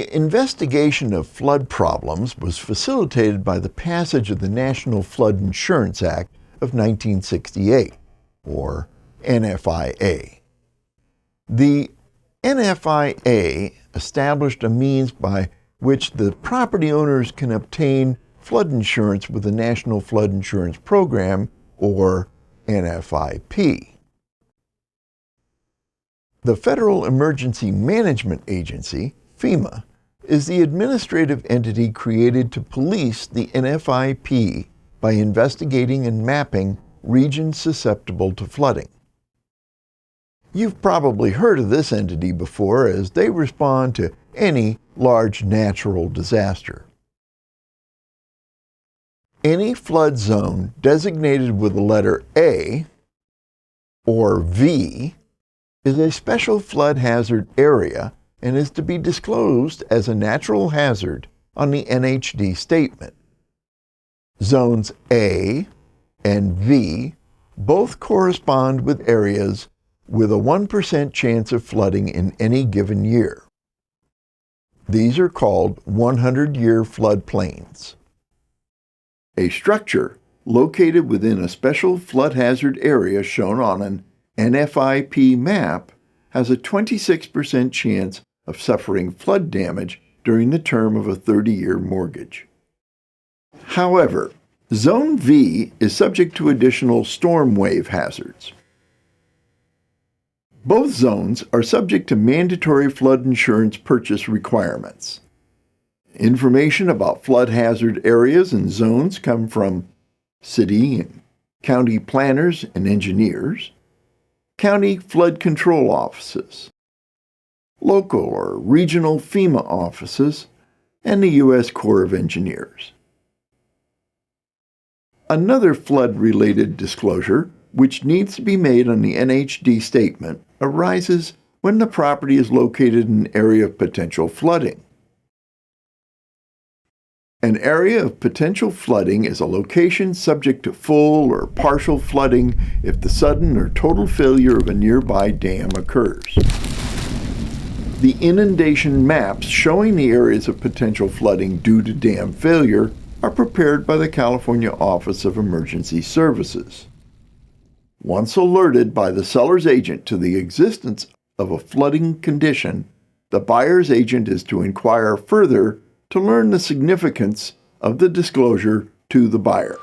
The investigation of flood problems was facilitated by the passage of the National Flood Insurance Act of 1968, or NFIA. The NFIA established a means by which the property owners can obtain flood insurance with the National Flood Insurance Program, or NFIP. The Federal Emergency Management Agency, FEMA, is the administrative entity created to police the NFIP by investigating and mapping regions susceptible to flooding. You've probably heard of this entity before, as they respond to any large natural disaster. Any flood zone designated with the letter A or V is a special flood hazard area and is to be disclosed as a natural hazard on the NHD statement. Zones A and V both correspond with areas with a 1% chance of flooding in any given year. These are called 100-year floodplains. A structure located within a special flood hazard area shown on an NFIP map has a 26% chance of suffering flood damage during the term of a 30-year mortgage. However, Zone V is subject to additional storm wave hazards. Both zones are subject to mandatory flood insurance purchase requirements. Information about flood hazard areas and zones come from city and county planners and engineers, county flood control offices, local or regional FEMA offices, and the U.S. Corps of Engineers. Another flood-related disclosure, which needs to be made on the NHD statement, arises when the property is located in an area of potential flooding. An area of potential flooding is a location subject to full or partial flooding if the sudden or total failure of a nearby dam occurs. The inundation maps showing the areas of potential flooding due to dam failure are prepared by the California Office of Emergency Services. Once alerted by the seller's agent to the existence of a flooding condition, the buyer's agent is to inquire further to learn the significance of the disclosure to the buyer.